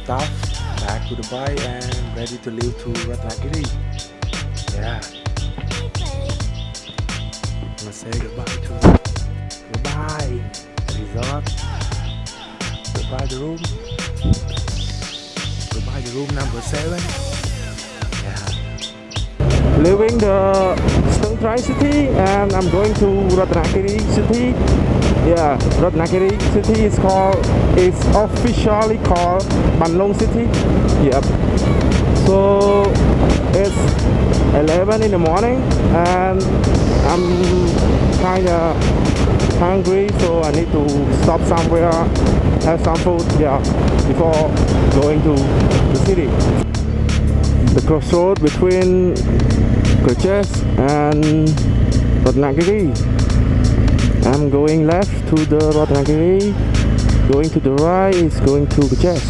stuff back to Dubai and ready to leave to Ratnagiri. Yeah. I'm gonna say goodbye to Dubai resort. Goodbye the room. Goodbye the room number 7. Yeah. Leaving the Stung Treng city and I'm going to Ratnagiri city. Yeah, Ratnagiri city is officially called Bandung city. Yep. So it's 11 in the morning and I'm kinda hungry, so I need to stop somewhere, have some food, yeah, before going to the city. The crossroad between Wechat and Ratnagiri. I'm going left to the Ratnagiri, going to the right is going to Wechat.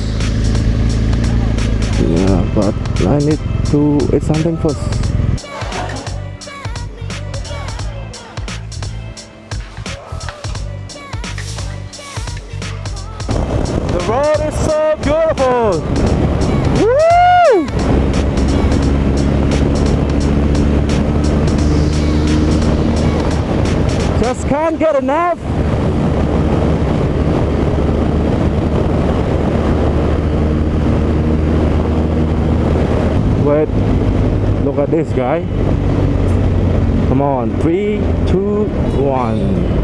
Yeah, but I need to eat something first. The road is so beautiful! Woo! Just can't get enough. Wait, look at this guy. Come on, 3, 2, 1.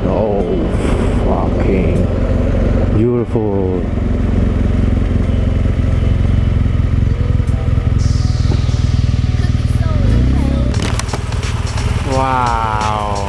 Oh, fucking beautiful. Wow.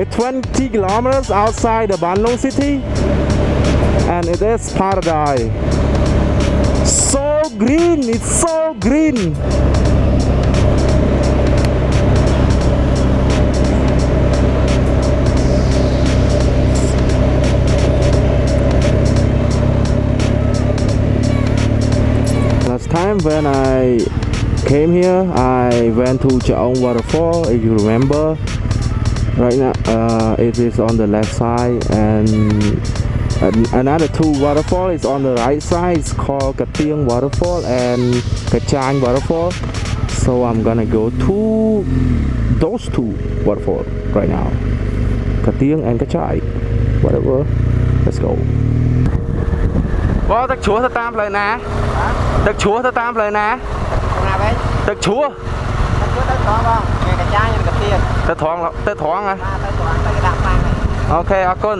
It's 20 kilometers outside the Bandung city and it is paradise. So green, it's so green. Last time when I came here, I went to Waterfall, if you remember. Right now, it is on the left side, and another 2 waterfall is on the right side. It's called Kating Waterfall and Kachang Waterfall. So I'm gonna go to those 2 waterfalls right now, Kating and Kachai. Whatever. Let's go.ទឹកchúaទៅតាមផ្លូវណាទឹកchúaទៅតាមផ្លូវណាទឹកchúวទៅត្រង់បងគេកចាយនឹងកាទៀនទៅត្រង់ហ៎ទៅត្រង់ទៅដាក់ផ្លាងអូខេអរគុណ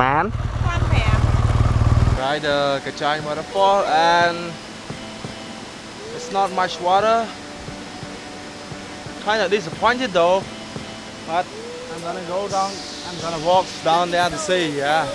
ម៉ានRide the Kachai waterfall and it's not much water. Kind of disappointed though, but I'm gonna go down. I'm gonna walk down there to see. Yeah.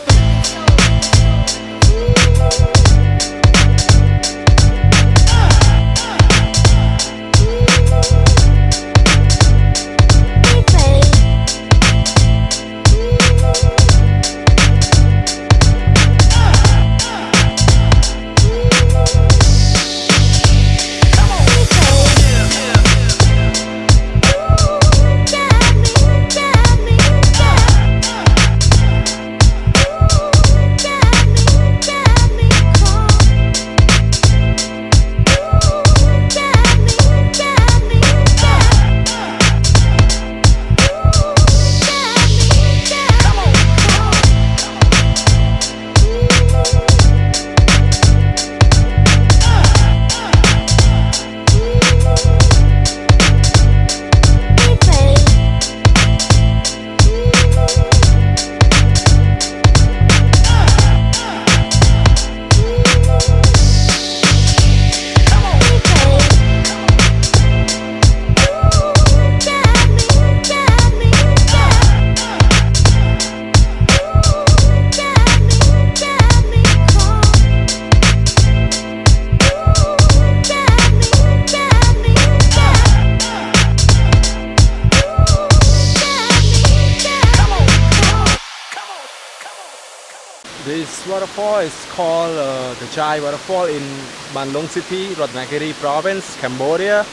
This waterfall is called the Chai Waterfall in Bandung City, Ratnagiri Province, Cambodia.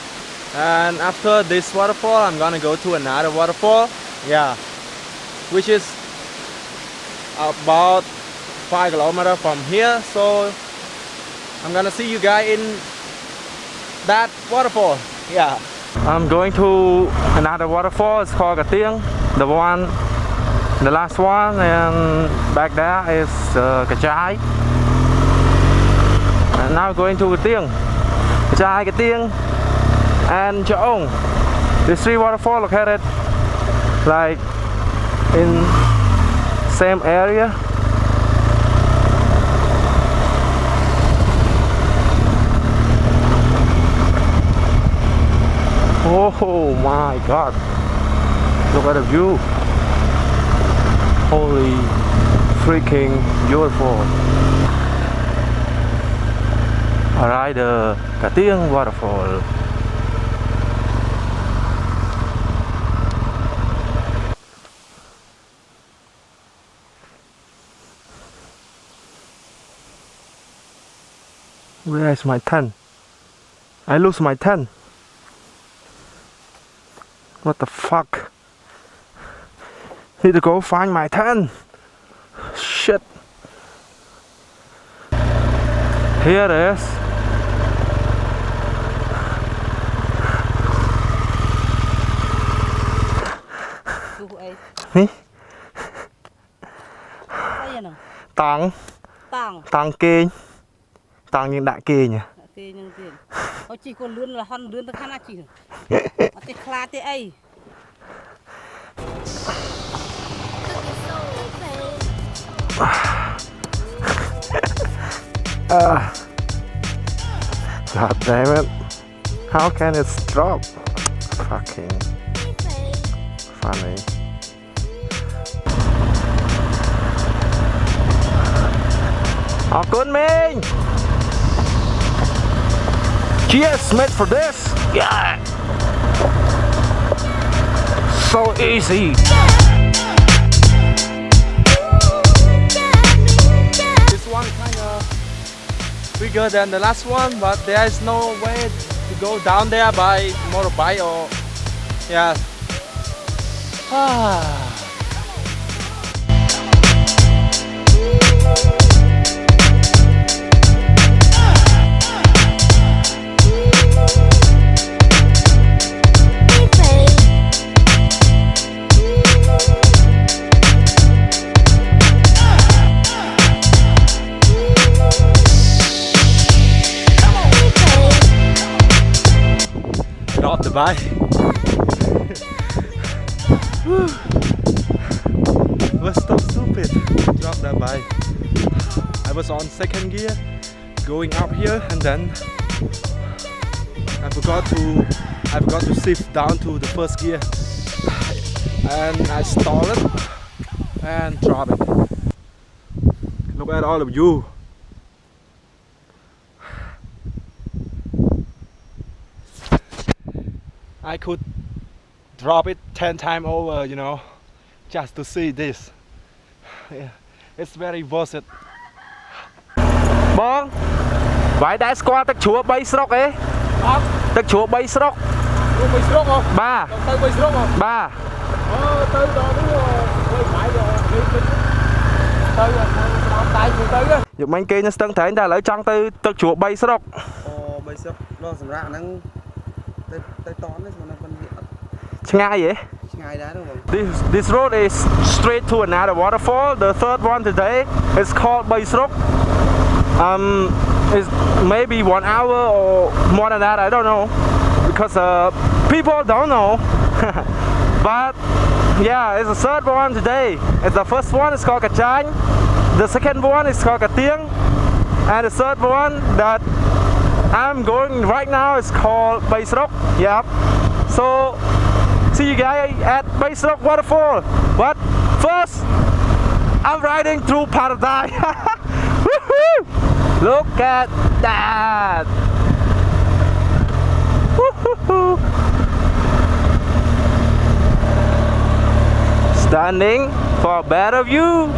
And after this waterfall, I'm gonna go to another waterfall, yeah, which is about 5 kilometers from here. So I'm gonna see you guys in that waterfall, yeah. I'm going to another waterfall. It's called Katieng, the last one, and back there is Kachai. And now going to Katieng, Katieng, and Chaong. These three waterfalls located like in same area. Oh my God! Look at the view. Holy freaking beautiful. Alright, the Katieng waterfall. Where is my tent? I lose my tent. What the fuck? Need to go find my tent. Shit. Here it is. Ní. Tàng kênh. Tàng nhưng đại kê nhỉ. Chỉ còn lươn là hòn lươn khăn là chỉ. Thế khla thế ấy. God damn it. How can it drop? Fucking funny. Good man. GS made for this. Yeah. So easy. This one kind of bigger than the last one, but there is no way to go down there by motorbike or yeah. Off the bike. Was so stupid. Drop that bike. I was on second gear, going up here, and then I forgot to shift down to the first gear, and I stalled it and drop it. Look at all of you. I could drop it 10 times over, you know, just to see this. Yeah, it's very worth it. Bon, vải đá squat tắc chúa bay srok ấy. Tắc chúa bay srok. Bay srok không? 3. Tới bay srok không? 3. Tới đó đúng rồi. Phải rồi. Tới rồi, tay của tới á. Dục mình kê nó Stung Treng ta lấy trăng tới tắc chúa bay srok. Bay srok nó sầm ra năng tới tón đấy mà nó còn hiện. Ngay vậy? Ngay đá đúng không? This road is straight to another waterfall. The third one today is called Bay Srok. It's maybe 1 hour or more than that. I don't know because people don't know. But yeah, it's the third one today. It's the first one is called Kachai. The second one is called Katieng, and the third one that I'm going right now is called Bay Srok. Yeah. So see you guys at Bay Srok Waterfall. But first, I'm riding through paradise. Woohoo! Look at that. Woohoo! Standing for a better view.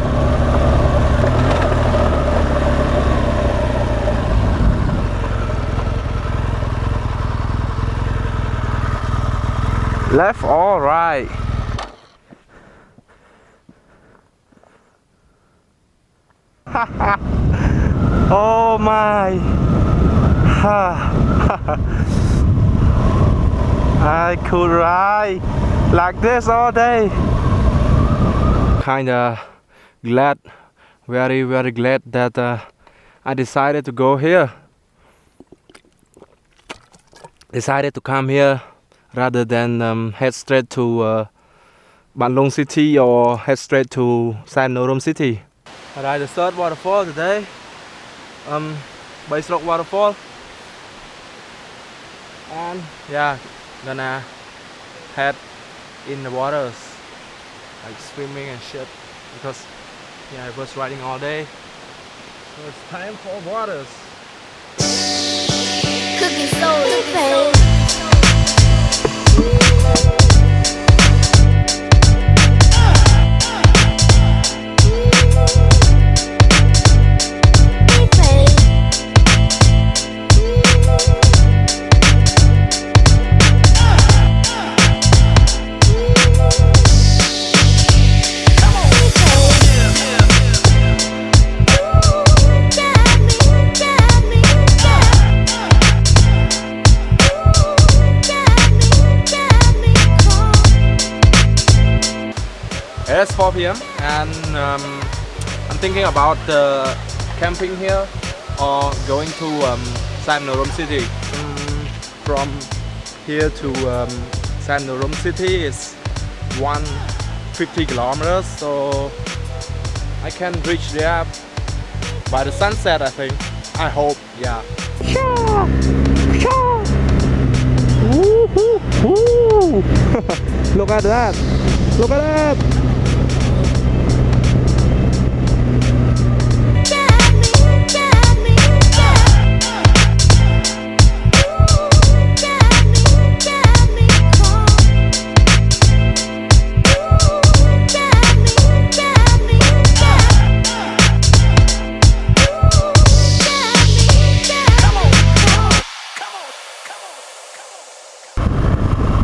Left or right? Oh my. I could ride like this all day. Kinda glad, very glad that I decided to go here. Decided to come here rather than head straight to Bandung city or head straight to Sam Norom city. I ride the third waterfall today. Frostzk Waterfall. And yeah, gonna head in the waters, like swimming and shit, because yeah, I was riding all day, so it's time for waters. Could be so pain. It's 4 p.m. and I'm thinking about camping here or going to Sam Norom city. From here to Sam Norom city is 150 kilometers, so I can reach there by the sunset, I think. I hope, yeah. Look at that! Look at that!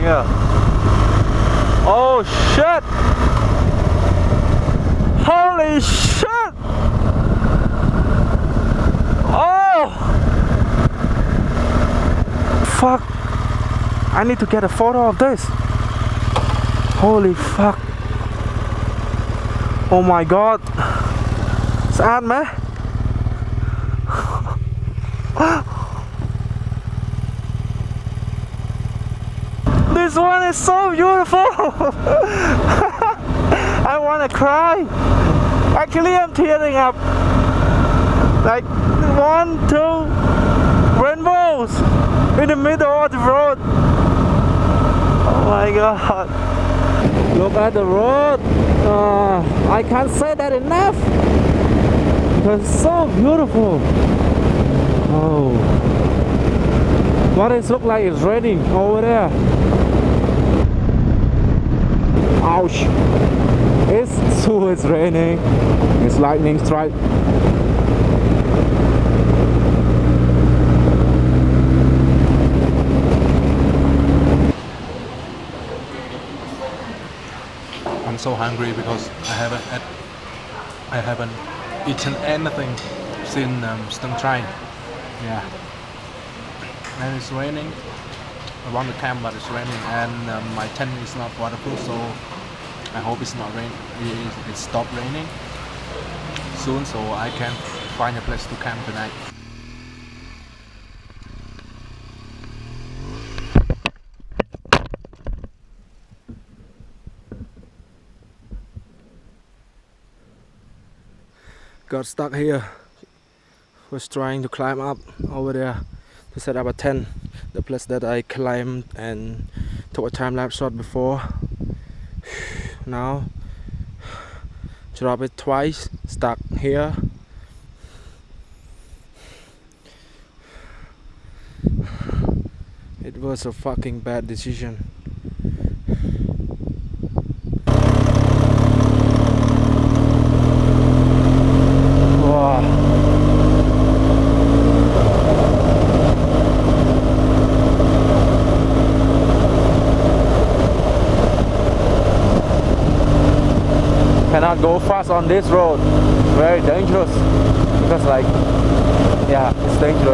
Yeah. Oh shit! Holy shit! Oh! Fuck! I need to get a photo of this. Holy fuck! Oh my god! Sad man. This one is so beautiful. I wanna cry. Actually, I'm tearing up. Like 1, 2 rainbows in the middle of the road. Oh my god. Look at the road. I can't say that enough. It's so beautiful. Oh. What it looks like it's raining over there. Ouch! It's raining. It's lightning strike. I'm so hungry because I haven't eaten anything since Stung Treng. Yeah. And it's raining. I want to camp, but it's raining, and my tent is not waterproof, so I hope it's not rain. It stopped raining soon, so I can find a place to camp tonight. Got stuck here. Was trying to climb up over there to set up a tent, the place that I climbed and took a time-lapse shot before. Now drop it twice, stuck here. It was a fucking bad decision. cannot go fast on this road. Very dangerous because like, yeah, it's dangerous.